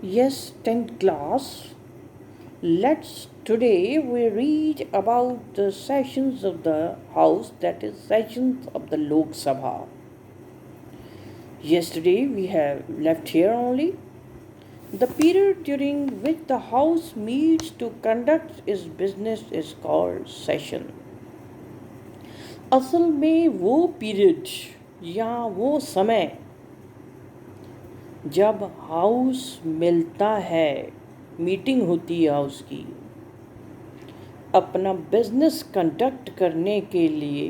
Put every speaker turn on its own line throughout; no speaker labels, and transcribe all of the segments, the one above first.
Yes, 10th class. Let's today we read about the sessions of the House, that is, sessions of the Lok Sabha. Yesterday we have left here only. The period during which the House meets to conduct its business is called session. असल में वो period या वो समय जब house मिलता है, meeting होती है हाउस की, अपना बिजनेस कंडक्ट करने के लिए,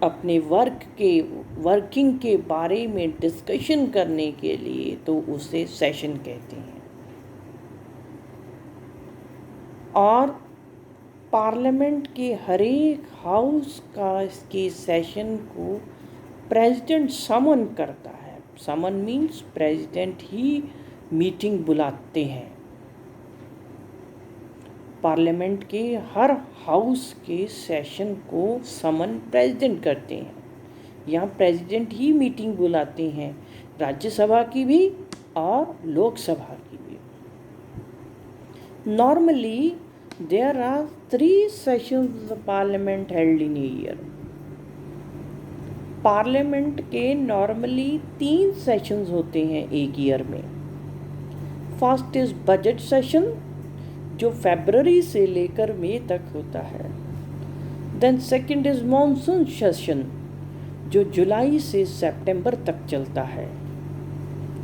अपने वर्किंग के बारे में डिस्कशन करने के लिए, तो उसे सेशन कहते हैं। और पार्लियामेंट के हर एक हाउस का इसके सेशन को प्रेसिडेंट समन करता है। समन मीन्स प्रेसिडेंट ही मीटिंग बुलाते हैं। पार्लियामेंट के हर हाउस के सेशन को समन प्रेसिडेंट करते हैं। यहाँ प्रेसिडेंट ही मीटिंग बुलाते हैं, राज्यसभा की भी और लोकसभा की भी। Normally there are 3 sessions of the parliament held in a year. Parliament के नॉर्मली 3 सेशंस होते हैं एक ईयर में। फर्स्ट इज बजट सेशन, जो फरवरी से लेकर मई तक होता है। Then second is monsoon session, जो जुलाई से सितंबर तक चलता है।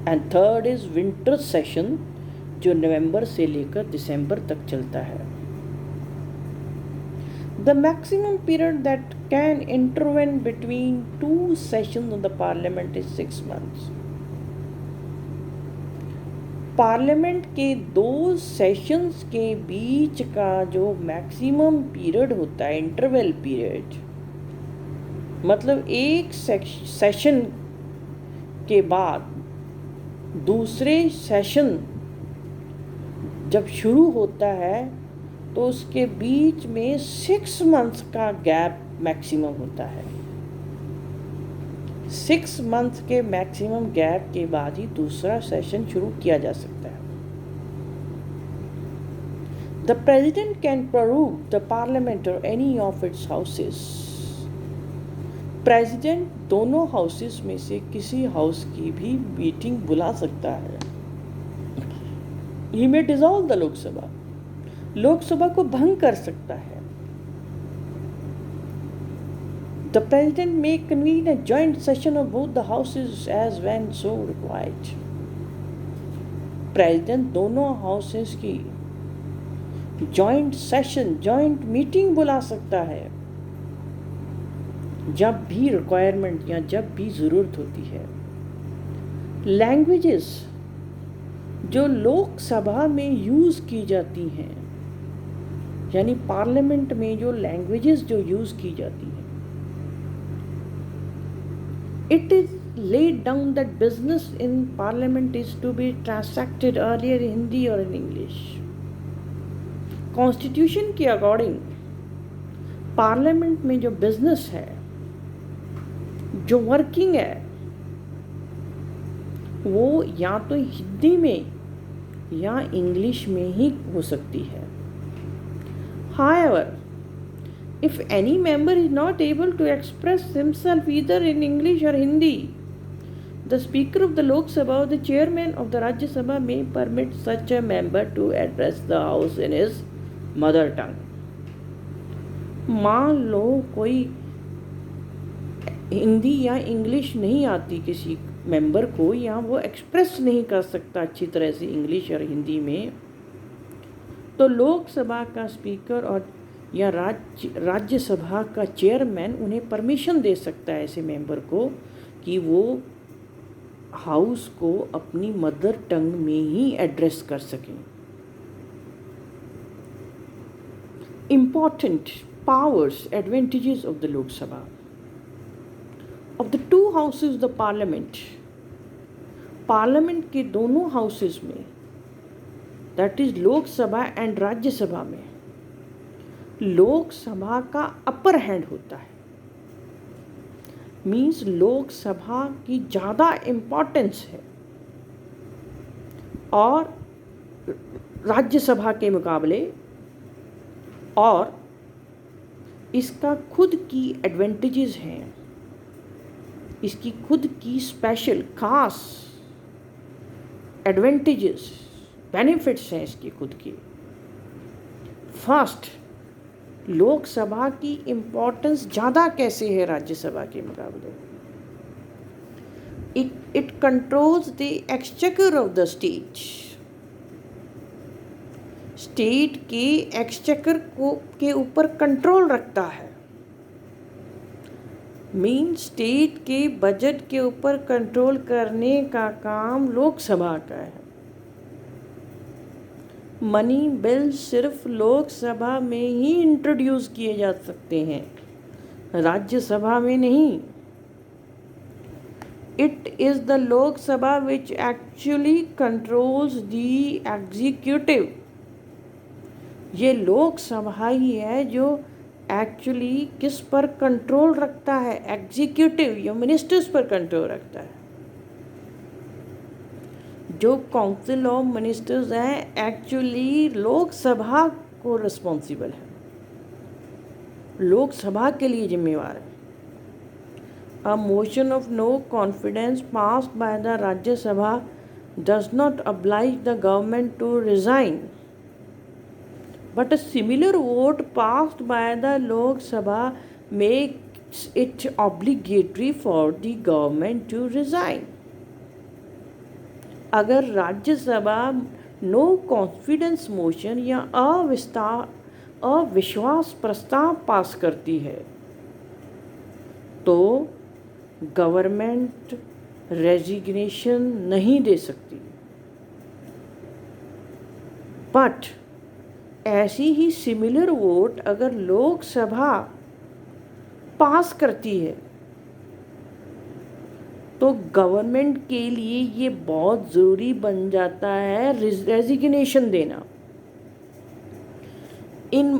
And third is winter session, जो नवंबर से लेकर दिसंबर तक चलता है। The maximum period that can intervene between 2 sessions of the parliament is 6 months. Parliament के 2 सेशंस के बीच का जो मैक्सिमम पीरियड होता है, इंटरवल पीरियड, मतलब एक सेशन के बाद दूसरे सेशन जब शुरू होता है तो उसके बीच में 6 मंथ्स का गैप मैक्सिमम होता है। 6 मंथ्स के मैक्सिमम गैप के बाद ही दूसरा सेशन शुरू किया जा सकता है। The president can prorogue the parliament और any of its houses. President दोनों हाउसेस में से किसी हाउस की भी मीटिंग बुला सकता है। He may dissolve the Lok Sabha, Lok Sabha को भंग कर सकता है। The president may convene a joint session of both the houses as when so required. President दोनों हाउसेस की जॉइंट सेशन, जॉइंट मीटिंग बुला सकता है जब भी रिक्वायरमेंट या जब भी ज़रूरत होती है। लैंग्वेजेस जो लोकसभा में यूज़ की जाती हैं, यानी पार्लियामेंट में जो लैंग्वेजेस जो यूज़ की जाती हैं, it is laid down that business in parliament is to be transacted earlier in Hindi और in इंग्लिश। कॉन्स्टिट्यूशन के अकॉर्डिंग पार्लियामेंट में जो बिजनेस है, जो वर्किंग है, वो या तो हिंदी में या इंग्लिश में ही हो सकती है। However, if any member is not able to express himself either in English or Hindi, the Speaker of the Lok Sabha or the Chairman of the Rajya Sabha may permit such a member to address the House in his mother tongue. मान लो कोई हिंदी या English नहीं आती किसी member को, या वो express नहीं कर सकता अच्छी तरह से इंग्लिश और हिंदी में, तो लोकसभा का स्पीकर और या राज्यसभा का चेयरमैन उन्हें परमिशन दे सकता है ऐसे मेंबर को कि वो हाउस को अपनी मदर टंग में ही एड्रेस कर सकें। Important powers, advantages of the Lok Sabha. Of the 2 houses of the parliament के दोनों हाउसेस में, that is Lok Sabha and Rajya Sabha में, लोकसभा का अपर हैंड होता है। मीन्स लोकसभा की ज़्यादा इम्पोर्टेंस है। और राज्यसभा के मुकाबले, और इसका खुद की एडवांटेजेस हैं, इसकी खुद की स्पेशल खास एडवांटेजेस, बेनिफिट्स हैं इसकी खुद की। फर्स्ट, लोकसभा की इम्पोर्टेंस ज़्यादा कैसे है राज्यसभा के मुकाबले? It controls the exchequer of the state. State के एक्सचेकर को के ऊपर कंट्रोल रखता है। मीन स्टेट के बजट के ऊपर कंट्रोल करने का काम लोकसभा का है। मनी बिल सिर्फ लोकसभा में ही इंट्रोड्यूस किए जा सकते हैं, राज्यसभा में नहीं। It is the Lok Sabha which actually controls the executive. ये लोकसभा ही है जो एक्चुअली किस पर कंट्रोल रखता है? एग्जीक्यूटिव या मिनिस्टर्स पर कंट्रोल रखता है। जो काउंसिल ऑफ मिनिस्टर्स हैं एक्चुअली लोकसभा को रिस्पॉन्सिबल है, लोकसभा के लिए जिम्मेवार है। A motion of no confidence passed by the Rajya Sabha does not oblige the government to resign, but a similar vote passed by the Lok Sabha makes it obligatory for the government to resign. अगर Rajya Sabha no confidence motion या अविश्वास प्रस्ताव पास करती है तो government resignation नहीं दे सकती। But ऐसी ही सिमिलर वोट अगर लोकसभा पास करती है तो गवर्नमेंट के लिए ये बहुत ज़रूरी बन जाता है रेजिग्नेशन देना। इन